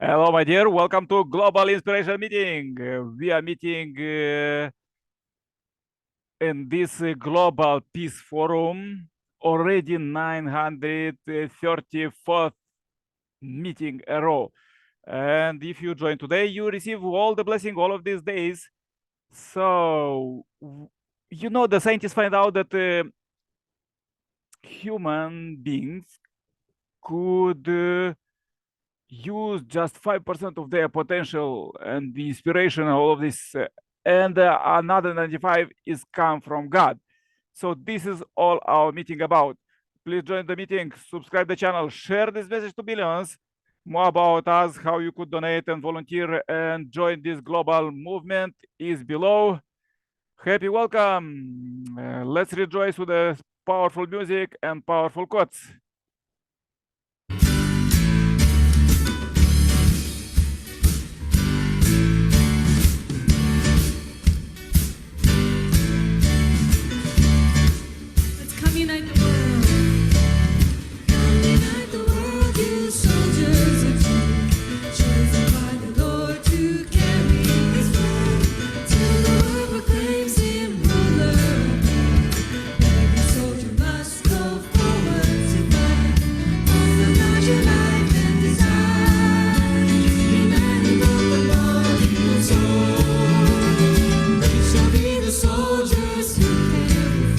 Hello, my dear. Welcome to Global Inspiration Meeting. We are meeting in this Global Peace Forum, already 934th meeting a row. And if you join today, you receive all the blessing all of these days. So, the scientists find out that human beings could use just 5% of their potential and the inspiration and all of this, and another 95 is come from God. So this is all our meeting about. Please join the meeting, subscribe the channel, share this message to billions. More about us, how you could donate and volunteer and join this global movement is below. Happy welcome. Let's rejoice with the powerful music and powerful quotes. Unite the world. Unite the world, you soldiers of truth, chosen by the Lord to carry His word, till the world proclaims Him ruler of all. Every soldier must go forward to fight. Offer God your life and desire, united on the Lord and soul. We shall be the soldiers who can fulfill.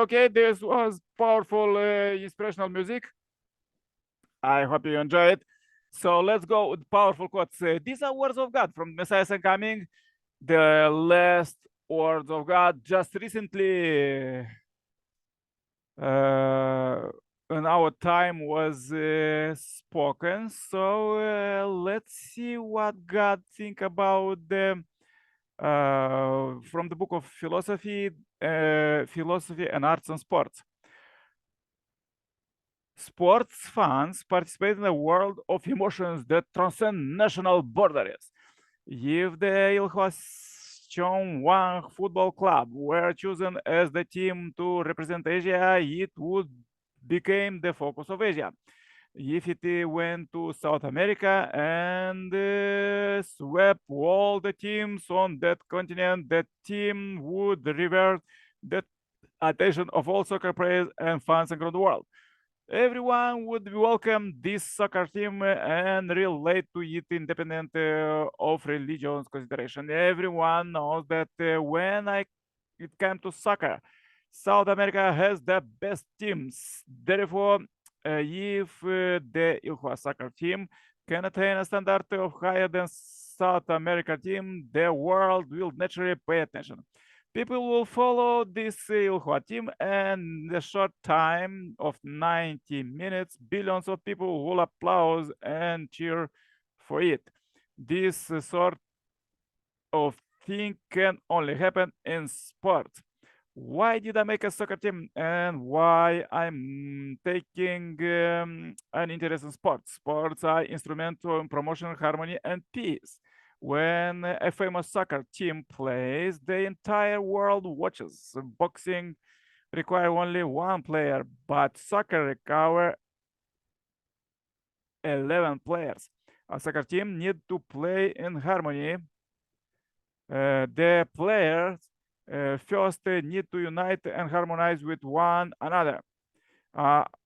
Okay. This was powerful inspirational music. I hope you enjoy it. So let's go with powerful quotes. These are words of God from Messiah coming, the last words of God just recently in our time was spoken. So let's see what God think about them from the book of philosophy, philosophy and arts and sports. Sports fans participate in a world of emotions that transcend national borders. If the Ilhwascheon football club were chosen as the team to represent Asia, it would become the focus of Asia. If it went to South America and swept all the teams on that continent, that team would revert the attention of all soccer players and fans around the world. Everyone would welcome this soccer team and relate to it independent of religion's consideration. Everyone knows that when it came to soccer, South America has the best teams. Therefore, if the Ilhwa soccer team can attain a standard of higher than South America team, the world will naturally pay attention. People will follow this Ilhwa team, and in the short time of 90 minutes, billions of people will applaud and cheer for it. This sort of thing can only happen in sports. Why did I make a soccer team and why I'm taking an interest in sports? Sports are instrumental in promotion, harmony, and peace. When a famous soccer team plays, the entire world watches. Boxing requires only one player, but soccer requires 11 players. A soccer team need to play in harmony. The players first need to unite and harmonize with one another.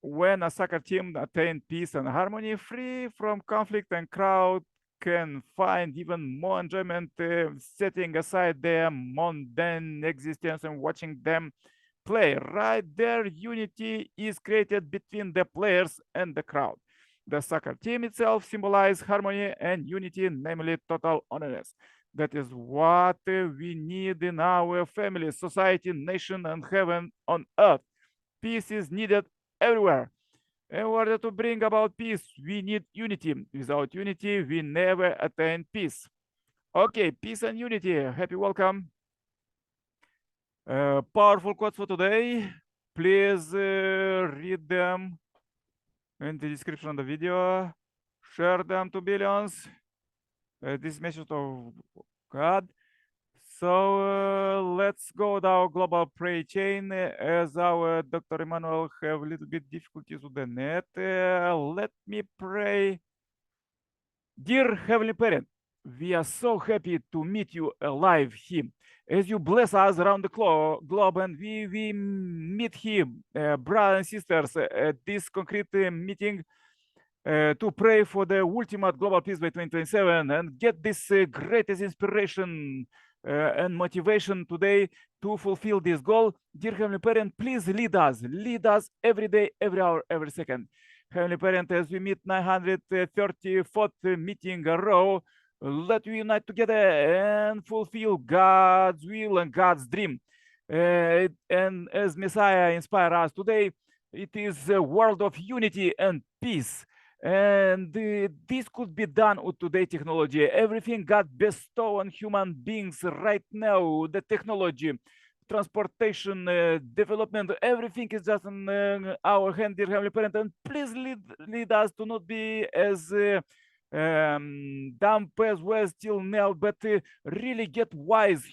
When a soccer team attain peace and harmony, free from conflict, and crowd can find even more enjoyment setting aside their mundane existence and watching them play. Right there, unity is created between the players and the crowd. The soccer team itself symbolizes harmony and unity, namely total honest. That is what we need in our family, society, nation, and heaven on earth. Peace is needed everywhere. In order to bring about peace, we need unity. Without unity, we never attain peace. Okay, peace and unity. Happy welcome. Powerful quotes for today. Please read them in the description of the video. Share them to billions. This message of God. So let's go down global prayer chain as our Dr. Emmanuel have a little bit difficulties with the net. Let me pray. Dear Heavenly Parent, we are so happy to meet you alive here. As you bless us around the globe and we meet here, brothers and sisters, at this concrete meeting to pray for the ultimate global peace by 2027 and get this greatest inspiration and motivation today to fulfill this goal. Dear Heavenly Parent, please lead us every day, every hour, every second. Heavenly Parent, as we meet 934th meeting a row, let we unite together and fulfill God's will and God's dream. And as Messiah inspire us today, it is a world of unity and peace. And this could be done with today's technology. Everything God bestow on human beings right now, the technology, transportation, development, everything is just in our hand, dear Heavenly Parent. And please lead us to not be as dumb as we're still now, but really get wise,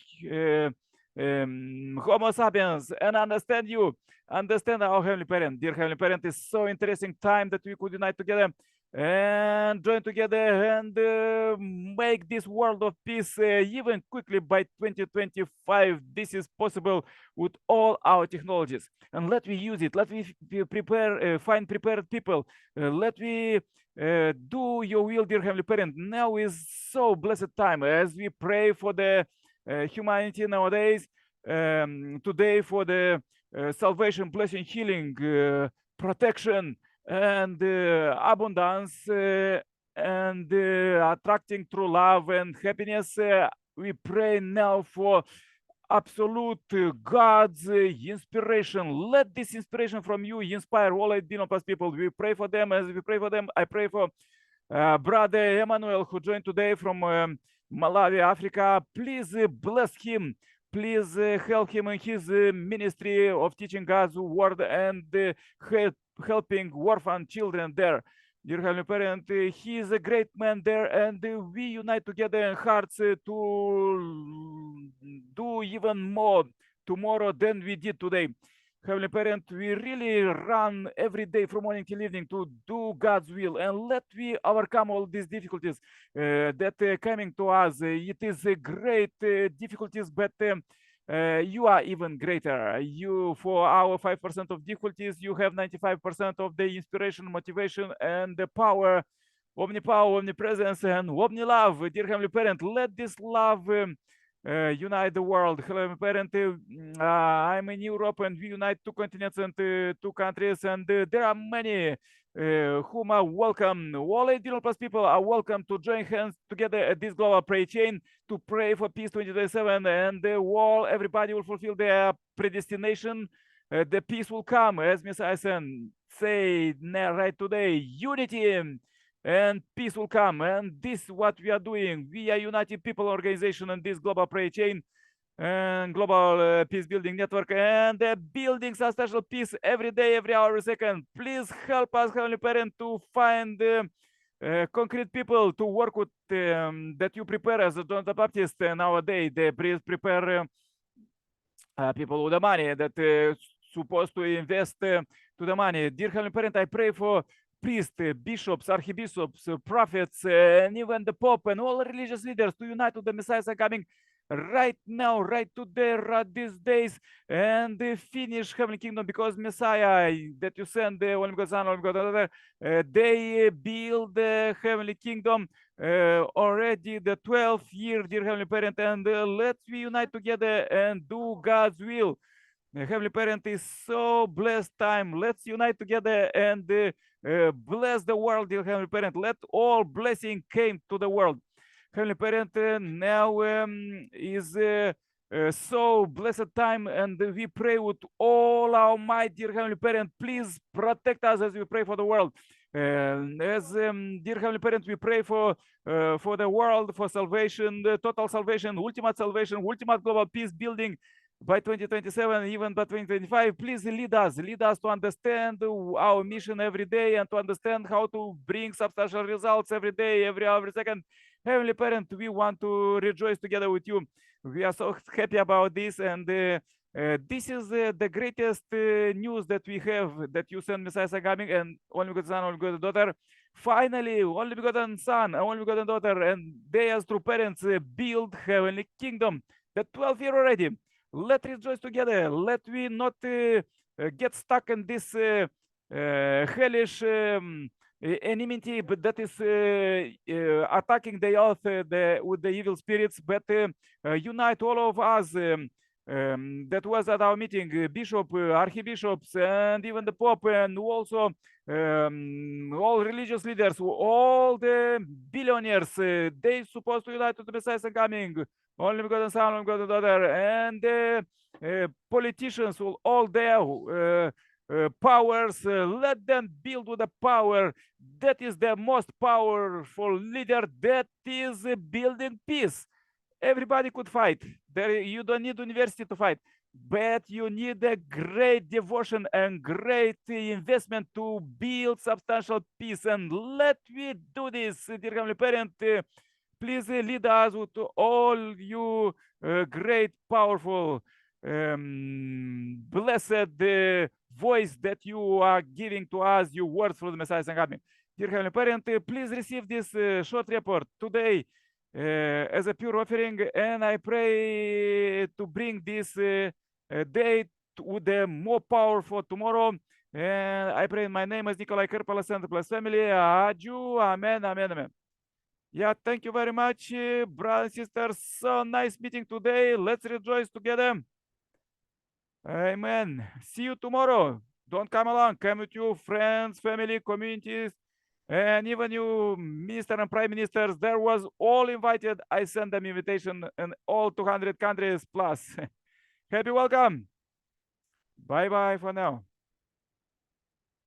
Homo sapiens, and understand you. Understand our Heavenly Parent. Dear Heavenly Parent, is so interesting time that we could unite together and join together and make this world of peace even quickly by 2025. This is possible with all our technologies. And let me use it. Let me prepare, find prepared people. Let me do your will, dear Heavenly Parent. Now is so blessed time as we pray for the humanity nowadays. Today for the salvation, blessing, healing, protection, and abundance, and attracting true love and happiness. We pray now for absolute God's inspiration. Let this inspiration from you inspire all Dinopast people. We pray for them. As we pray for them, I pray for brother Emmanuel, who joined today from Malawi, Africa. Please bless him. Please help him in his ministry of teaching God's word and helping orphan children there. Dear Heavenly Parent, he is a great man there, and we unite together in hearts to do even more tomorrow than we did today. Heavenly Parent, we really run every day from morning till evening to do God's will, and let we overcome all these difficulties that coming to us. It is a great difficulties, but you are even greater. You, for our 5% of difficulties, you have 95% of the inspiration, motivation, and the power, omnipower, omnipresence, and omnilove. Dear Heavenly Parent, let this love unite the world. Heavenly Parent, I'm in Europe, and we unite two continents and two countries, and there are many whom are welcome. All Ideal Plus people are welcome to join hands together at this global prayer chain to pray for peace 2027, and everybody will fulfill their predestination. The peace will come, as Messiah say right today, unity and peace will come. And this is what we are doing. We are United People Organization and this global prayer chain and global peace building network, and building substantial peace every day, every hour, every second. Please help us, Heavenly Parent, to find concrete people to work with that you prepare as John the Baptist nowadays. They prepare people with the money that supposed to invest to the money. Dear Heavenly Parent, I pray for priests, bishops, archbishops, prophets, and even the Pope and all religious leaders to unite with the Messiah coming right now, right today, right these days, and finish Heavenly Kingdom, because Messiah that you send, the only God Son, only God Father, they build the Heavenly Kingdom already the 12th year, dear Heavenly Parent, and let's we unite together and do God's will. Heavenly Parent, is so blessed time. Let's unite together and bless the world, dear Heavenly Parent. Let all blessing came to the world. Heavenly Parent, now is so blessed time, and we pray with all our might, dear Heavenly Parent. Please protect us as we pray for the world. Dear Heavenly Parent, we pray for the world, for salvation, total salvation, ultimate global peace building by 2027, even by 2025. Please lead us to understand our mission every day and to understand how to bring substantial results every day, every hour, every second. Heavenly Parent, we want to rejoice together with you. We are so happy about this, and this is the greatest news that we have, that you send Messiah coming, and only begotten Son, only begotten daughter. Finally, only begotten Son, only begotten daughter, and they as true parents build Heavenly Kingdom. The 12th year already. Let's rejoice together. Let we not get stuck in this hellish enmity, but that is attacking the earth with the evil spirits, but unite all of us. That was at our meeting, bishop, archbishops, and even the Pope, and also all religious leaders, all the billionaires, they supposed to unite to the Messiah coming, only begotten Son, only begotten daughter, and politicians will all their powers, let them build with the power that is the most powerful leader, that is building peace. Everybody could fight. There, you don't need university to fight, but you need a great devotion and great investment to build substantial peace. And let me do this, dear Heavenly Parent. Please lead us with all you great, powerful, blessed voice that you are giving to us, your words for the Messiah coming. Dear Heavenly Parent, please receive this short report today as a pure offering, and I pray to bring this day with the more power for tomorrow. And I pray in my name as Nikolai Kerpala, Center Plus Family. Adieu. Amen. Amen. Amen. Yeah, thank you very much, brothers and sisters. So nice meeting today. Let's rejoice together. Amen. See you tomorrow. Don't come along. Come with your friends, family, communities, And even you, minister and prime ministers, there was all invited. I sent them invitation in all 200 countries plus. Happy welcome. Bye-bye for now.